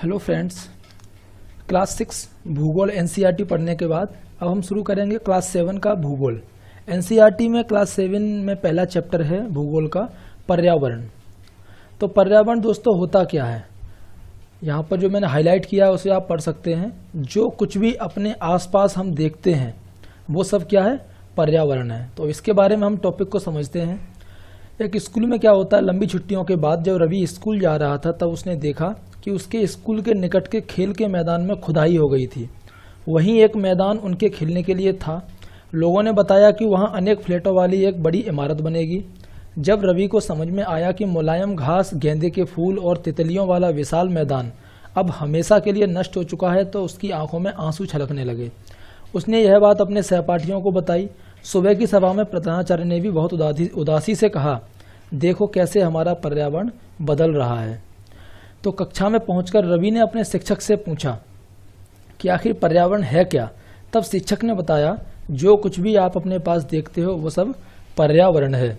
Hello friends, class 6 भूगोल NCERT पढ़ने के बाद अब हम शुरू करेंगे क्लास 7 का भूगोल। एनसीईआरटी में क्लास 7 में पहला चैप्टर है भूगोल का पर्यावरण। तो पर्यावरण दोस्तों होता क्या है, यहाँ पर जो मैंने हाईलाइट किया है उसे आप पढ़ सकते हैं। जो कुछ भी अपने आसपास हम देखते हैं वो सब क्या है, पर्यावरण है। तो इसके बारे में हम टॉपिक को समझते हैं। एक स्कूल में क्या होता है, लंबी छुट्टियों के बाद जब रवि स्कूल जा रहा था तब उसने देखा कि उसके स्कूल के निकट के खेल के मैदान में खुदाई हो गई थी। वहीं एक मैदान उनके खेलने के लिए था। लोगों ने बताया कि वहां अनेक फ्लैटों वाली एक बड़ी इमारत बनेगी। जब रवि को समझ में आया कि मुलायम घास, गेंदे के फूल और तितलियों वाला विशाल मैदान अब हमेशा के लिए नष्ट हो चुका है तो उसकी आंखों में आंसू छलकने लगे। उसने यह बात अपने सहपाठियों को बताई। सुबह की सभा में प्रधानाचार्य ने भी बहुत उदासी से कहा, देखो कैसे हमारा पर्यावरण बदल रहा है। तो कक्षा में पहुंचकर रवि ने अपने शिक्षक से पूछा कि आखिर पर्यावरण है क्या। तब शिक्षक ने बताया, जो कुछ भी आप अपने पास देखते हो वो सब पर्यावरण है।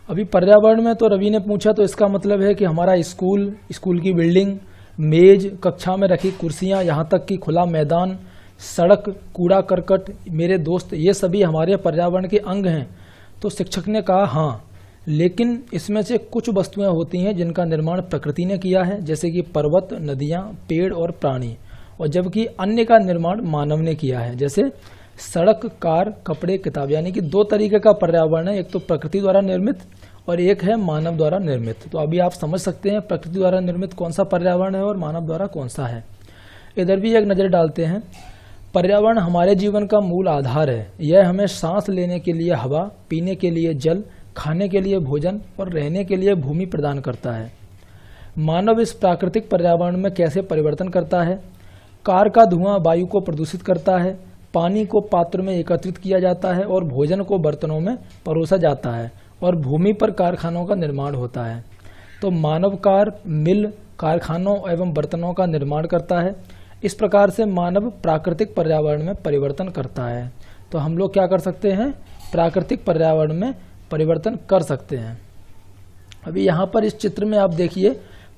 अभी पर्यावरण में तो रवि ने पूछा तो इसका मतलब है कि हमारा स्कूल की बिल्डिंग, मेज, कक्षा में रखी कुर्सियां, यहाँ तक कि खुला मैदान, सड़क, कूड़ा करकट, मेरे दोस्त, ये सभी हमारे पर्यावरण के अंग हैं। तो शिक्षक ने कहा हाँ, लेकिन इसमें से कुछ वस्तुएं होती हैं जिनका निर्माण प्रकृति ने किया है, जैसे कि पर्वत, नदियां, पेड़ और प्राणी, और जबकि अन्य का निर्माण मानव ने किया है, जैसे सड़क, कार, कपड़े, किताब। यानी कि दो तरीके का पर्यावरण है, एक तो प्रकृति द्वारा निर्मित और एक है मानव द्वारा निर्मित। तो अभी आप समझ सकते हैं प्रकृति द्वारा निर्मित कौन सा पर्यावरण है और मानव द्वारा कौन सा है। इधर भी एक नज़र डालते हैं। पर्यावरण हमारे जीवन का मूल आधार है। यह हमें सांस लेने के लिए हवा, पीने के लिए जल, खाने के लिए भोजन और रहने के लिए भूमि प्रदान करता है। मानव इस प्राकृतिक पर्यावरण में कैसे परिवर्तन करता है। कार का धुआं वायु को प्रदूषित करता है, पानी को पात्र में एकत्रित किया जाता है और भोजन को बर्तनों में परोसा जाता है, और भूमि पर कारखानों का निर्माण होता है। तो मानव कार, मिल, कारखानों एवं बर्तनों का निर्माण करता है। इस प्रकार से मानव प्राकृतिक पर्यावरण में परिवर्तन करता है। तो हम लोग क्या कर सकते हैं, प्राकृतिक पर्यावरण में परिवर्तन कर सकते हैं। अभी यहाँ पर इस चित्र में आप देखिए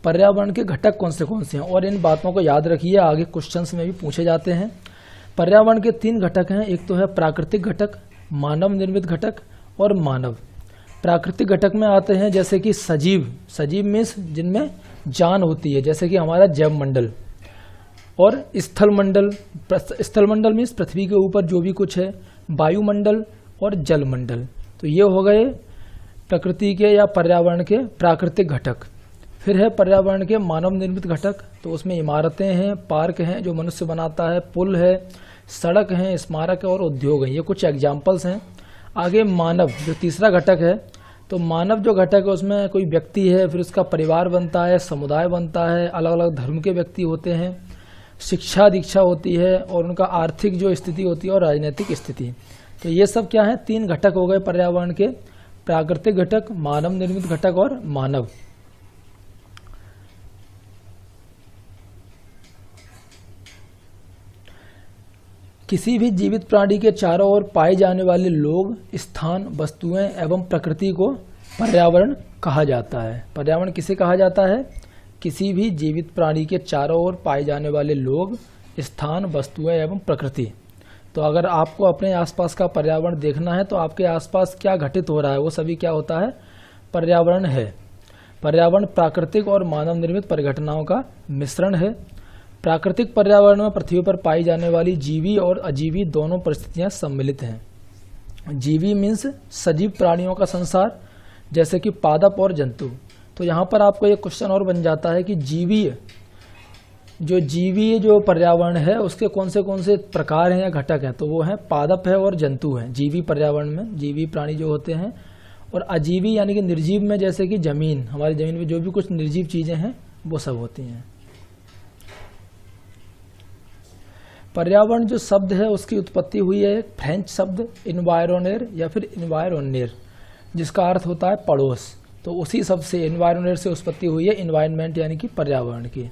पर्यावरण के घटक कौन से हैं, और इन बातों को याद रखिए, आगे क्वेश्चंस में भी पूछे जाते हैं। पर्यावरण के 3 घटक हैं, एक तो है प्राकृतिक घटक, मानव निर्मित घटक और मानव। प्राकृतिक घटक में आते हैं जैसे कि सजीव मीन्स जिनमें जान होती है, जैसे कि हमारा जैव मंडल, और स्थल मंडल मीन्स पृथ्वी के ऊपर जो भी कुछ है, वायुमंडल और जल मंडल। तो ये हो गए प्रकृति के या पर्यावरण के प्राकृतिक घटक। फिर है पर्यावरण के मानव निर्मित घटक। तो उसमें इमारतें हैं, पार्क हैं जो मनुष्य बनाता है, पुल है, सड़क हैं, स्मारक है और उद्योग हैं। ये कुछ एग्जाम्पल्स हैं। आगे मानव जो तीसरा घटक है, तो मानव जो घटक है उसमें कोई व्यक्ति है, फिर उसका परिवार बनता है, समुदाय बनता है, अलग अलग धर्म के व्यक्ति होते हैं, शिक्षा दीक्षा होती है, और उनका आर्थिक जो स्थिति होती है और राजनीतिक स्थिति। तो ये सब क्या है, 3 घटक हो गए पर्यावरण के, प्राकृतिक घटक, मानव निर्मित घटक और मानव। किसी भी जीवित प्राणी के चारों ओर पाए जाने वाले लोग, स्थान, वस्तुएं एवं प्रकृति को पर्यावरण कहा जाता है। पर्यावरण किसे कहा जाता है, किसी भी जीवित प्राणी के चारों ओर पाए जाने वाले लोग, स्थान, वस्तुएं एवं प्रकृति। तो अगर आपको अपने आसपास का पर्यावरण देखना है तो आपके आसपास क्या घटित हो रहा है वो सभी क्या होता है, पर्यावरण है। पर्यावरण प्राकृतिक और मानव निर्मित परिघटनाओं का मिश्रण है। प्राकृतिक पर्यावरण में पृथ्वी पर पाई जाने वाली जीवी और अजीवी दोनों परिस्थितियां सम्मिलित हैं। जीवी मीन्स सजीव प्राणियों का संसार, जैसे कि पादप और जंतु। तो यहाँ पर आपको एक क्वेश्चन और बन जाता है कि जीवी जो पर्यावरण है उसके कौन से प्रकार हैं या घटक हैं। तो वो है पादप है और जंतु हैं जीवी पर्यावरण में, जीवी प्राणी जो होते हैं। और अजीवी यानी कि निर्जीव में जैसे कि जमीन, हमारी जमीन में जो भी कुछ निर्जीव चीजें हैं वो सब होती हैं। पर्यावरण जो शब्द है उसकी उत्पत्ति हुई है फ्रेंच शब्द इन्वायरोनेर या फिर इन्वायरोनेर, जिसका अर्थ होता है पड़ोस। तो उसी शब्द से, इन्वायरोनेर से उत्पत्ति हुई है इन्वायरमेंट यानी कि पर्यावरण की।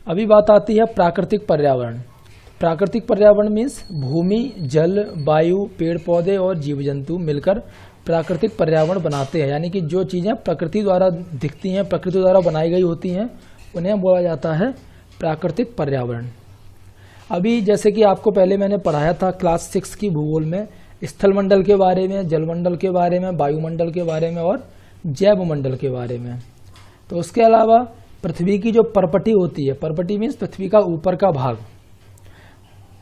अभी बात आती है प्राकृतिक पर्यावरण। प्राकृतिक पर्यावरण मीन्स भूमि, जल, वायु, पेड़ पौधे और जीव जंतु मिलकर प्राकृतिक पर्यावरण बनाते हैं, यानी कि जो चीज़ें प्रकृति द्वारा दिखती हैं, प्रकृति द्वारा बनाई गई होती हैं, उन्हें बोला जाता है प्राकृतिक पर्यावरण। अभी जैसे कि आपको पहले मैंने पढ़ाया था क्लास 6 की भूगोल में, स्थलमंडल के बारे में, जलमंडल के बारे में, वायुमंडल के बारे में और जैवमंडल के बारे में। तो उसके अलावा पृथ्वी की जो परपटी होती है, परपटी मीन्स पृथ्वी का ऊपर का भाग,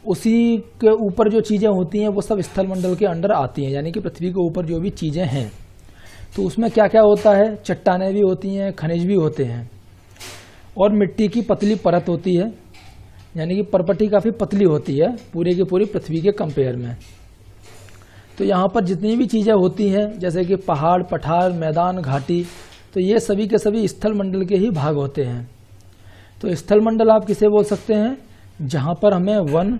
उसी के ऊपर जो चीज़ें होती हैं वो सब स्थलमंडल के अंडर आती हैं, यानी कि पृथ्वी के ऊपर जो भी चीज़ें हैं। तो उसमें क्या क्या होता है, चट्टानें भी होती हैं, खनिज भी होते हैं और मिट्टी की पतली परत होती है, यानी कि परपटी काफ़ी पतली होती है पूरी की पूरी पृथ्वी के कंपेयर में। तो यहाँ पर जितनी भी चीज़ें होती हैं जैसे कि पहाड़, पठार, मैदान, घाटी, तो ये सभी के सभी स्थलमंडल के ही भाग होते हैं। तो स्थलमंडल आप किसे बोल सकते हैं, जहाँ पर हमें वन,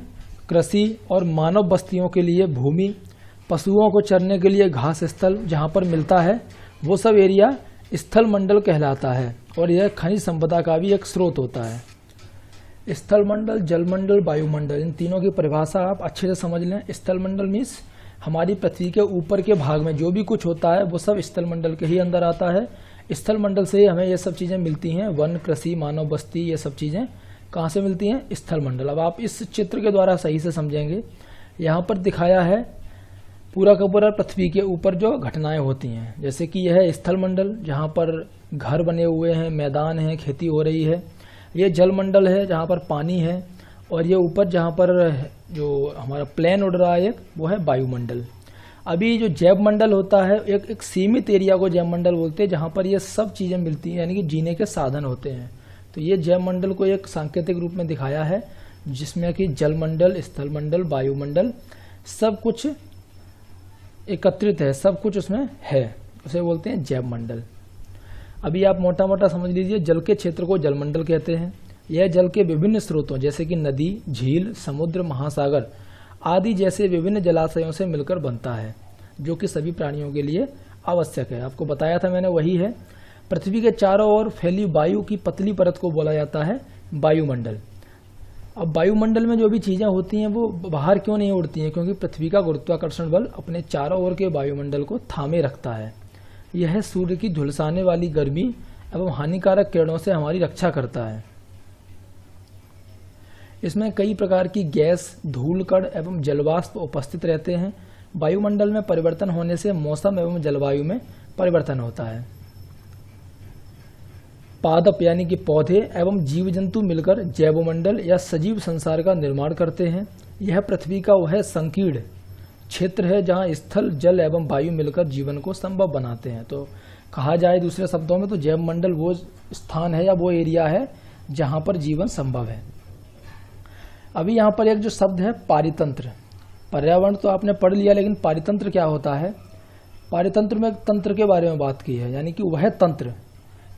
कृषि और मानव बस्तियों के लिए भूमि, पशुओं को चरने के लिए घास स्थल जहाँ पर मिलता है, वो सब एरिया स्थलमंडल कहलाता है। और यह खनिज संपदा का भी एक स्रोत होता है। स्थलमंडल, जलमंडल, वायुमंडल, इन तीनों की परिभाषा आप अच्छे से समझ लें। स्थलमंडल मीन्स हमारी पृथ्वी के ऊपर के भाग में जो भी कुछ होता है वो सब स्थलमंडल के ही अंदर आता है। स्थलमंडल से ही हमें ये सब चीज़ें मिलती हैं, वन, कृषि, मानव बस्ती, ये सब चीज़ें कहाँ से मिलती हैं, स्थलमंडल। अब आप इस चित्र के द्वारा सही से समझेंगे। यहाँ पर दिखाया है पूरा का पूरा पृथ्वी के ऊपर जो घटनाएं होती हैं, जैसे कि यह है स्थलमंडल जहाँ पर घर बने हुए हैं, मैदान है, खेती हो रही है। ये जलमंडल है जहाँ पर पानी है, और ये ऊपर जहाँ पर जो हमारा प्लेन उड़ रहा है वो है वायुमंडल। अभी जो जैवमंडल होता है एक सीमित एरिया को जैवमंडल बोलते हैं, जहाँ पर ये सब चीज़ें मिलती हैं, यानी कि जीने के साधन होते हैं। तो ये जैवमंडल को एक सांकेतिक रूप में दिखाया है, जिसमें कि जलमंडल, स्थलमंडल, वायुमंडल सब कुछ एकत्रित है, सब कुछ उसमें है, उसे बोलते हैं जैवमंडल। अभी आप मोटा मोटा समझ लीजिए, जल के क्षेत्र को जलमंडल कहते हैं। यह जल के विभिन्न स्रोतों जैसे कि नदी, झील, समुद्र, महासागर आदि जैसे विभिन्न जलाशयों से मिलकर बनता है, जो कि सभी प्राणियों के लिए आवश्यक है। आपको बताया था मैंने, वही है। पृथ्वी के चारों ओर फैली वायु की पतली परत को बोला जाता है वायुमंडल। अब वायुमंडल में जो भी चीज़ें होती हैं वो बाहर क्यों नहीं उड़ती हैं, क्योंकि पृथ्वी का गुरुत्वाकर्षण बल अपने चारों ओर के वायुमंडल को थामे रखता है। यह सूर्य की झुलसाने वाली गर्मी एवं हानिकारक किरणों से हमारी रक्षा करता है। इसमें कई प्रकार की गैस, धूल कण एवं जलवाष्प उपस्थित रहते हैं। वायुमंडल में परिवर्तन होने से मौसम एवं जलवायु में परिवर्तन होता है। पादप यानी कि पौधे एवं जीव जंतु मिलकर जैवमंडल या सजीव संसार का निर्माण करते हैं। यह पृथ्वी का वह संकीर्ण क्षेत्र है जहां स्थल, जल एवं वायु मिलकर जीवन को संभव बनाते हैं। तो कहा जाए दूसरे शब्दों में तो जैवमंडल वो स्थान है या वो एरिया है जहां पर जीवन संभव है। अभी यहाँ पर एक जो शब्द है पारितंत्र, पर्यावरण तो आपने पढ़ लिया, लेकिन पारितंत्र क्या होता है। पारितंत्र में तंत्र के बारे में बात की है, यानी कि वह तंत्र,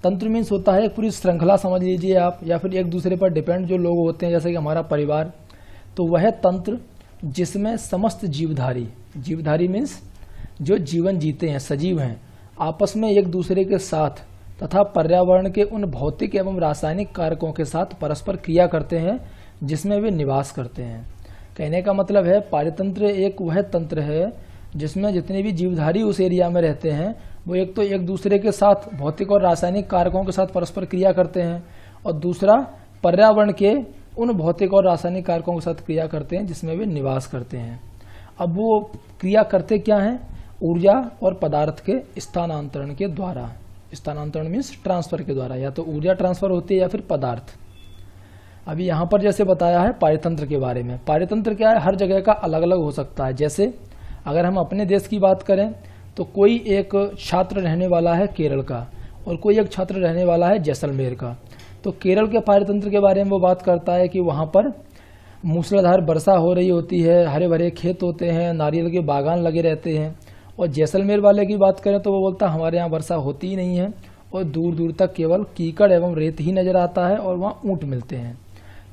तंत्र मीन्स होता है एक पूरी श्रृंखला समझ लीजिए आप, या फिर एक दूसरे पर डिपेंड जो लोग होते हैं, जैसे कि हमारा परिवार। तो वह तंत्र जिसमें समस्त जीवधारी, जीवधारी मीन्स जो जीवन जीते हैं, सजीव हैं, आपस में एक दूसरे के साथ तथा पर्यावरण के उन भौतिक एवं रासायनिक कारकों के साथ परस्पर क्रिया करते हैं जिसमें वे निवास करते हैं। कहने का मतलब है पारितंत्र एक वह तंत्र है जिसमें जितने भी जीवधारी उस एरिया में रहते हैं वो एक तो एक दूसरे के साथ भौतिक और रासायनिक कारकों के साथ परस्पर क्रिया करते हैं, और दूसरा पर्यावरण के उन भौतिक और रासायनिक कारकों के साथ क्रिया करते हैं जिसमें वे निवास करते हैं। अब वो क्रिया करते क्या हैं, ऊर्जा और पदार्थ के स्थानांतरण के द्वारा। स्थानांतरण मीन्स ट्रांसफर के द्वारा, या तो ऊर्जा ट्रांसफर होती है या फिर पदार्थ। अभी यहाँ पर जैसे बताया है पारितंत्र के बारे में, पारितंत्र क्या है, हर जगह का अलग अलग हो सकता है। जैसे अगर हम अपने देश की बात करें तो कोई एक छात्र रहने वाला है केरल का और कोई एक छात्र रहने वाला है जैसलमेर का। तो केरल के पारितंत्र के बारे में वो बात करता है कि वहाँ पर मूसलाधार वर्षा हो रही होती है, हरे भरे खेत होते हैं, नारियल के बागान लगे रहते हैं। और जैसलमेर वाले की बात करें तो वो बोलता हमारे यहाँ वर्षा होती ही नहीं है और दूर दूर तक केवल कीकड़ एवं रेत ही नजर आता है और वहाँ ऊँट मिलते हैं।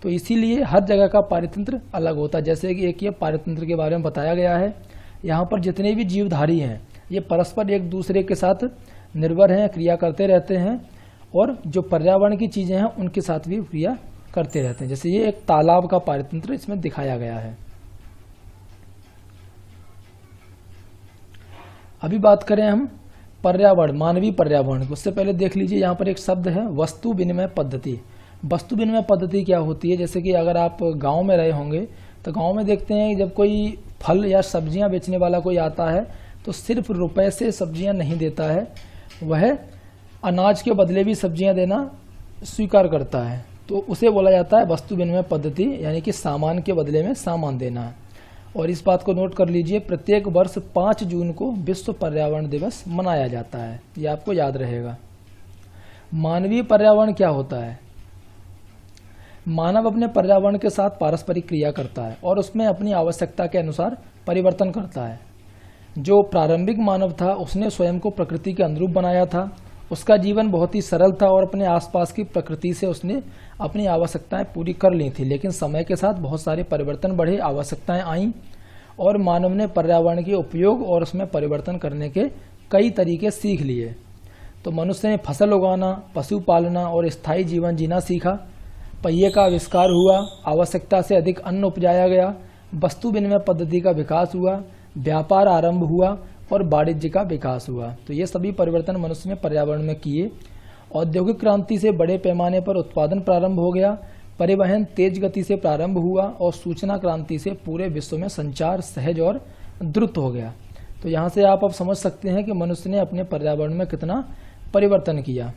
तो इसीलिए हर जगह का पारितंत्र अलग होता है। जैसे कि एक ये पारितंत्र के बारे में बताया गया है, यहाँ पर जितने भी जीवधारी हैं ये परस्पर एक दूसरे के साथ निर्भर हैं, क्रिया करते रहते हैं, और जो पर्यावरण की चीज़ें हैं उनके साथ भी क्रिया करते रहते हैं। जैसे ये एक तालाब का पारितंत्र इसमें दिखाया गया है। अभी बात करें हम पर्यावरण, मानवीय पर्यावरण, उससे पहले देख लीजिए यहाँ पर एक शब्द है वस्तु विनिमय पद्धति। वस्तु विनिमय पद्धति क्या होती है? जैसे कि अगर आप गांव में रहे होंगे तो गांव में देखते हैं जब कोई फल या सब्जियां बेचने वाला कोई आता है तो सिर्फ रुपए से सब्जियां नहीं देता है, वह अनाज के बदले भी सब्जियां देना स्वीकार करता है। तो उसे बोला जाता है वस्तु विनिमय पद्धति, यानी कि सामान के बदले में सामान देना। और इस बात को नोट कर लीजिए, प्रत्येक वर्ष 5 जून को विश्व पर्यावरण दिवस मनाया जाता है, यह आपको याद रहेगा। मानवीय पर्यावरण क्या होता है? मानव अपने पर्यावरण के साथ पारस्परिक क्रिया करता है और उसमें अपनी आवश्यकता के अनुसार परिवर्तन करता है। जो प्रारंभिक मानव था उसने स्वयं को प्रकृति के अनुरूप बनाया था। उसका जीवन बहुत ही सरल था और अपने आसपास की प्रकृति से उसने अपनी आवश्यकताएं पूरी कर ली थी, लेकिन समय के साथ बहुत सारे परिवर्तन बढ़े, आवश्यकताएं आईं और मानव ने पर्यावरण के उपयोग और उसमें परिवर्तन करने के कई तरीके सीख लिए। तो मनुष्य ने फसल उगाना, पशु पालना और स्थायी जीवन जीना सीखा। पहिए का आविष्कार हुआ, आवश्यकता से अधिक अन्न उपजाया गया, वस्तु विनिमय पद्धति का विकास हुआ, व्यापार आरंभ हुआ और वाणिज्य का विकास हुआ। तो ये सभी परिवर्तन मनुष्य ने पर्यावरण में किए। औद्योगिक क्रांति से बड़े पैमाने पर उत्पादन प्रारंभ हो गया, परिवहन तेज गति से प्रारंभ हुआ और सूचना क्रांति से पूरे विश्व में संचार सहज और द्रुत हो गया। तो यहाँ से आप अब समझ सकते हैं कि मनुष्य ने अपने पर्यावरण में कितना परिवर्तन किया।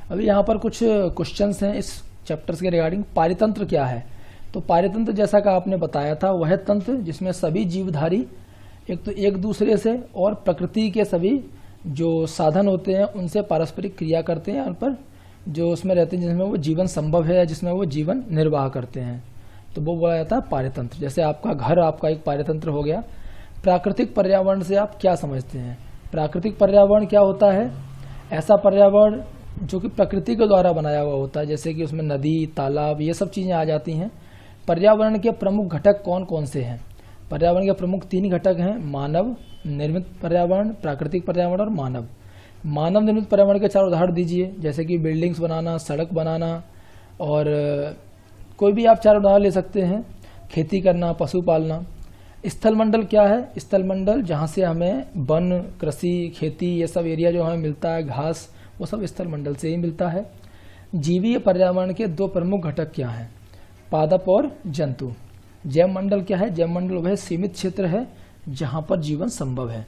अभी यहाँ पर कुछ क्वेश्चंस हैं इस चैप्टर्स के रिगार्डिंग। पारितंत्र क्या है? तो पारितंत्र जैसा कि आपने बताया था वह तंत्र जिसमें सभी जीवधारी एक दूसरे से और प्रकृति के सभी जो साधन होते हैं उनसे पारस्परिक क्रिया करते हैं, उन पर जो उसमें रहते हैं जिसमें वो जीवन संभव है या जिसमें वो जीवन निर्वाह करते हैं, तो वो बोला जाता है पारितंत्र। जैसे आपका घर आपका एक पारितंत्र हो गया। प्राकृतिक पर्यावरण से आप क्या समझते हैं? प्राकृतिक पर्यावरण क्या होता है? ऐसा पर्यावरण जो कि प्रकृति के द्वारा बनाया हुआ होता है, जैसे कि उसमें नदी, तालाब, ये सब चीज़ें आ जाती हैं। पर्यावरण के प्रमुख घटक कौन कौन से हैं? पर्यावरण के प्रमुख 3 घटक हैं, मानव निर्मित पर्यावरण, प्राकृतिक पर्यावरण और मानव। मानव निर्मित पर्यावरण के 4 उदाहरण दीजिए, जैसे कि बिल्डिंग्स बनाना, सड़क बनाना और कोई भी आप 4 उदाहरण ले सकते हैं, खेती करना, पशु पालना। स्थल मंडल क्या है? स्थल मंडल जहाँ से हमें वन, कृषि, खेती ये सब एरिया जो हमें मिलता है, घास, वो सब स्थल मंडल से ही मिलता है। जीवीय पर्यावरण के 2 प्रमुख घटक क्या हैं? पादप और जंतु। जैव मंडल क्या है? जैव मंडल वह सीमित क्षेत्र है जहां पर जीवन संभव है।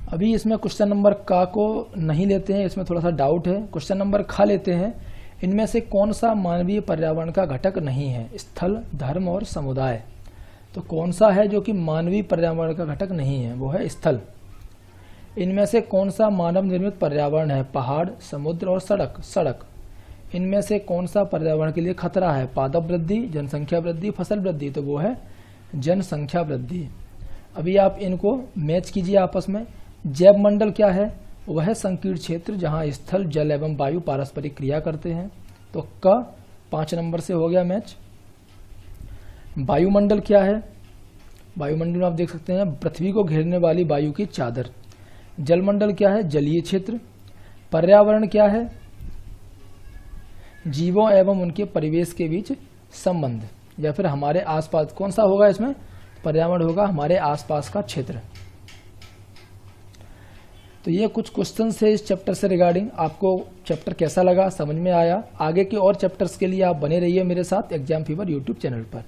अभी इसमें क्वेश्चन नंबर का को नहीं लेते हैं, इसमें थोड़ा सा डाउट है। क्वेश्चन नंबर खा लेते हैं। इनमें से कौन सा मानवीय पर्यावरण का घटक नहीं है? स्थल, धर्म और समुदाय। तो कौन सा है जो कि मानवीय पर्यावरण का घटक नहीं है? वो है स्थल। इनमें से कौन सा मानव निर्मित पर्यावरण है? पहाड़, समुद्र और सड़क। इनमें से कौन सा पर्यावरण के लिए खतरा है? पादप वृद्धि, जनसंख्या वृद्धि, फसल वृद्धि। तो वो है जनसंख्या वृद्धि। अभी आप इनको मैच कीजिए आपस में। जैव मंडल क्या है? वह है संकीर्ण क्षेत्र जहां स्थल, जल एवं वायु पारस्परिक क्रिया करते हैं। तो क 5 नंबर से हो गया मैच। वायुमंडल क्या है? वायुमंडल में आप देख सकते हैं पृथ्वी को घेरने वाली वायु की चादर। जलमंडल क्या है? जलीय क्षेत्र। पर्यावरण क्या है? जीवों एवं उनके परिवेश के बीच संबंध, या फिर हमारे आसपास। कौन सा होगा इसमें? पर्यावरण होगा हमारे आसपास का क्षेत्र। तो ये कुछ क्वेश्चन है इस चैप्टर से रिगार्डिंग। आपको चैप्टर कैसा लगा, समझ में आया? आगे के और चैप्टर्स के लिए आप बने रहिए मेरे साथ एग्जाम फीवर यूट्यूब चैनल पर।